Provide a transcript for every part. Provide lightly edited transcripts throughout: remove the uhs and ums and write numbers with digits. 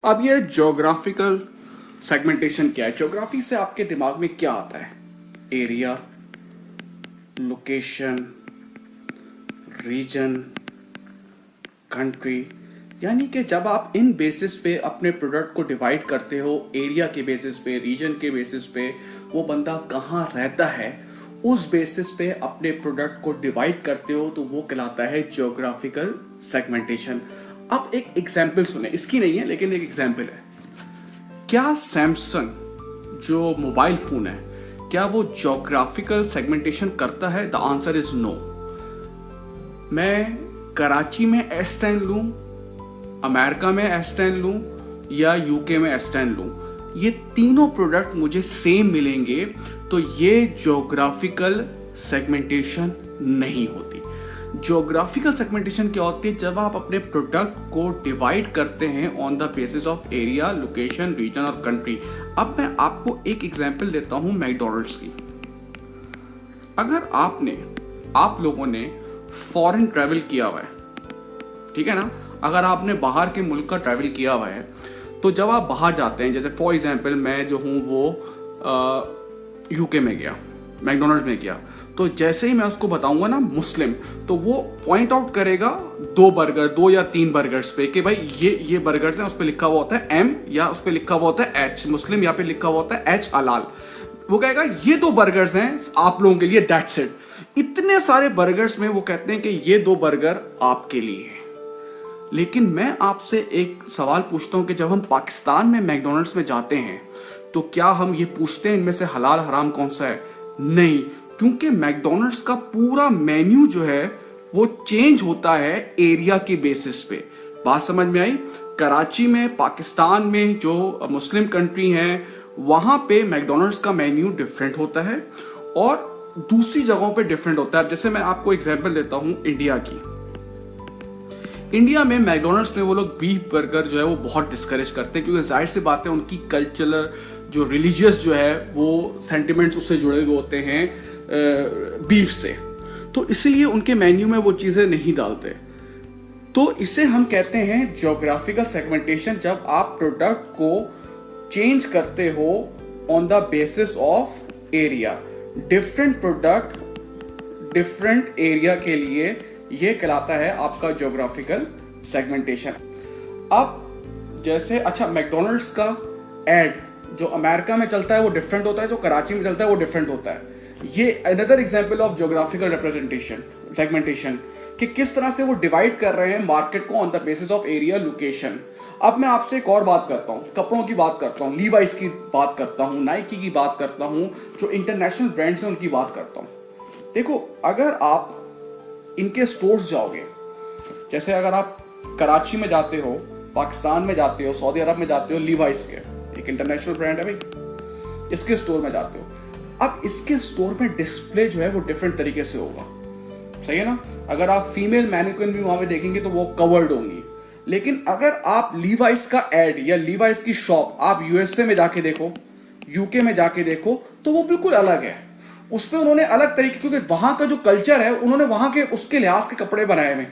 अब ये geographical segmentation क्या है? ज्योग्राफी से आपके दिमाग में क्या आता है? Area, location, region, country. यानी कि जब आप इन बेसिस पे अपने प्रोडक्ट को डिवाइड करते हो, एरिया के बेसिस पे, रीजन के बेसिस पे, वो बंदा कहाँ रहता है उस बेसिस पे अपने प्रोडक्ट को डिवाइड करते हो, तो वो कहलाता है ज्योग्राफिकल सेगमेंटेशन। अब एक एग्जाम्पल सुने, इसकी नहीं है लेकिन एक एग्जाम्पल है। क्या सैमसंग जो मोबाइल फोन है, क्या वो ज्योग्राफिकल सेगमेंटेशन करता है? The answer is no. मैं कराची में S10 लूं, अमेरिका में S10 लूं या यूके में S10 लूं, ये तीनों प्रोडक्ट मुझे सेम मिलेंगे, तो ये ज्योग्राफिकल सेगमेंटेशन नहीं होती। ज्योग्राफिकल सेगमेंटेशन क्या होती है? जब आप अपने प्रोडक्ट को डिवाइड करते हैं on the basis of area, location, region और कंट्री। अब मैं आपको एक एग्जांपल देता हूं मैकडॉनल्ड्स की। अगर आप लोगों ने फॉरेन ट्रैवल किया हुआ है, ठीक है ना, अगर आपने बाहर के मुल्क का ट्रैवल किया हुआ है, तो जब आप बाहर जाते हैं, जैसे फॉर एग्जांपल मैं जो हूं वो यूके में गया, मैकडॉनल्ड्स में गया, तो जैसे ही मैं उसको बताऊंगा ना मुस्लिम, तो वो पॉइंट आउट करेगा दो या तीन बर्गर्स पे कि भाई ये बर्गर्स हैं, उस पे लिखा हुआ होता है M या उस पे लिखा हुआ होता है H मुस्लिम, या पे लिखा हुआ होता है H हलाल। वो कहेगा ये दो बर्गर्स हैं आप लोगों के लिए, दैट्स इट। इतने सारे बर्गर्स में वो कहते हैं कि ये दो बर्गर आपके लिए है। लेकिन मैं आपसे एक सवाल पूछता हूं कि जब हम पाकिस्तान में मैकडॉनल्ड्स में जाते हैं, तो क्या हम ये पूछते हैं इनमें से हलाल हराम कौन सा है? नहीं, क्योंकि मैकडॉनल्ड्स का पूरा मेन्यू जो है वो चेंज होता है एरिया के बेसिस पे। बात समझ में आई? कराची में, पाकिस्तान में, जो मुस्लिम कंट्री है, वहां पे मैकडॉनल्ड्स का मेन्यू डिफरेंट होता है और दूसरी जगहों पे डिफरेंट होता है। जैसे मैं आपको एग्जांपल देता हूं इंडिया की। इंडिया में मैकडॉनल्ड्स में वो लोग बीफ बर्गर जो है वो बहुत डिस्करेज करते हैं, क्योंकि जाहिर सी बात है उनकी कल्चरल जो रिलीजियस जो है वो सेंटिमेंट्स उससे जुड़े हुए होते हैं बीफ से, तो इसीलिए उनके मेन्यू में वो चीजें नहीं डालते। तो इसे हम कहते हैं ज्योग्राफिकल सेगमेंटेशन, जब आप प्रोडक्ट को चेंज करते हो on the basis of area. Different product different area के लिए ये कहलाता है आपका ज्योग्राफिकल सेगमेंटेशन। अब जैसे अच्छा, मैकडॉनल्ड्स का एड जो अमेरिका में चलता है वो डिफरेंट होता है, जो कराची में चलता है वो डिफरेंट होता है। ये another example of geographical representation segmentation, कि किस तरह से वो डिवाइड कर रहे हैं मार्केट को on the basis of area, location. अब मैं आपसे एक और बात करता हूं, कपड़ों की बात करता हूं, लीवाइस की बात करता हूं, नाइकी की बात करता हूं, जो इंटरनेशनल ब्रांड्स हैं उनकी बात करता हूं। देखो, अगर आप इनके स्टोर्स जाओगे, जैसे अगर आप कराची में जाते हो, पाकिस्तान में जाते हो, सऊदी अरब में जाते हो, लीवाइस के एक इंटरनेशनल ब्रांड है भाई, इसके स्टोर में जाते हो, अब इसके स्टोर में डिस्प्ले जो है वो डिफरेंट तरीके से होगा, सही है ना। अगर आप फीमेल मैनिक्विन भी वहां पे देखेंगे तो वो कवर्ड होंगी। लेकिन अगर आप लीवाइस का एड या लीवाइस की शॉप आप यूएसए में जाके देखो, यूके में जाके देखो, तो वो बिल्कुल अलग है। उसपे उन्होंने अलग तरीके, क्योंकि वहां का जो कल्चर है उन्होंने वहां के उसके लिहाज के कपड़े बनाए हुए।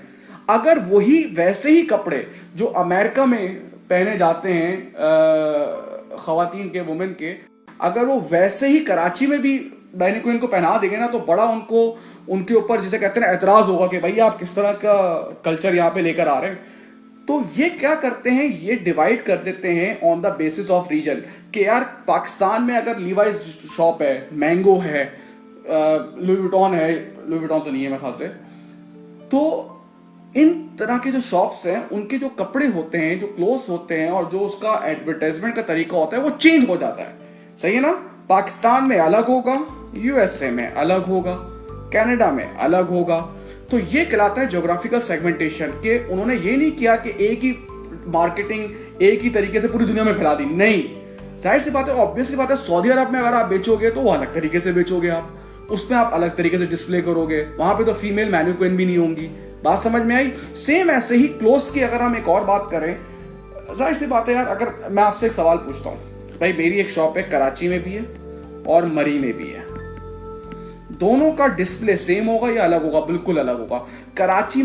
अगर वही वैसे ही कपड़े जो अमेरिका में पहने जाते हैं खवातीन के, वुमेन के, अगर वो वैसे ही कराची में भी मैनिक्विन को पहना देंगे ना, तो बड़ा उनको उनके ऊपर जिसे कहते हैं एतराज होगा कि भाई आप किस तरह का कल्चर यहाँ पे लेकर आ रहे हैं। तो ये क्या करते हैं, ये डिवाइड कर देते हैं on the basis of region, कि यार पाकिस्तान में अगर लीवाइस शॉप है, मैंगो है, लुई विटॉन है, लुई विटॉन तो नहीं है मेरे ख्याल से, तो इन तरह के जो शॉप्स हैं उनके जो कपड़े होते हैं, जो क्लोथ्स होते हैं और जो उसका एडवर्टाइजमेंट का तरीका होता है वो चेंज हो जाता है, सही है ना। पाकिस्तान में अलग होगा, यूएसए में अलग होगा, कनाडा में अलग होगा। तो ये कहलाता है ज्योग्राफिकल सेगमेंटेशन, के उन्होंने ये नहीं किया कि एक ही मार्केटिंग एक ही तरीके से पूरी दुनिया में फैला दी, नहीं। जाहिर सी बात है, ऑब्वियस सी बात है, सऊदी अरब में अगर आप बेचोगे तो वो अलग तरीके से बेचोगे, आप उसमें आप अलग तरीके से डिस्प्ले करोगे, वहां पे तो फीमेल मैनिक्विन भी नहीं होंगी। बात समझ में आई? सेम ऐसे ही क्लोथ्स की अगर हम एक और बात करें, जाहिर सी बात है यार, अगर मैं आपसे एक सवाल पूछता हूं, भाई मेरी एक शॉप है, कराची में भी है और मरी में भी है, दोनों का डिस्प्ले सेम होगा या अलग होगा? बिल्कुल अलग होगा। कराची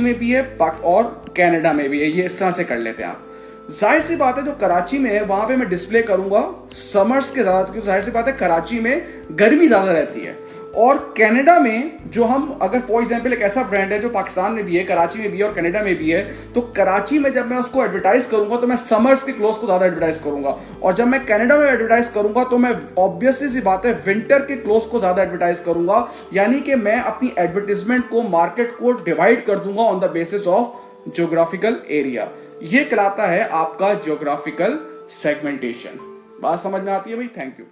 में भी है और कनाडा में भी है, ये इस तरह से कर लेते हैं आप। जाहिर सी बात है जो कराची में है वहां पे मैं डिस्प्ले करूंगा समर्स के ज्यादा, क्योंकि जाहिर सी बात है कराची में गर्मी ज्यादा रहती है। और कनाडा में जो हम अगर फॉर एग्जांपल एक ऐसा ब्रांड है जो पाकिस्तान में भी है, कराची में भी है और कनाडा में भी है, तो कराची में जब मैं उसको एडवर्टाइज करूंगा तो मैं समर्स के क्लोथ को ज्यादा एडवर्टाइज करूंगा, और जब मैं कनाडा में एडवर्टाइज करूंगा तो मैं ऑब्वियसली सी बात है विंटर के क्लोथ को ज्यादा एडवर्टाइज करूंगा। यानी कि मैं अपनी एडवर्टाइजमेंट को, मार्केट को डिवाइड कर दूंगा on the basis of geographical area. ये कहलाता है आपका ज्योग्राफिकल सेगमेंटेशन। बात समझ में आती है भाई? Thank you.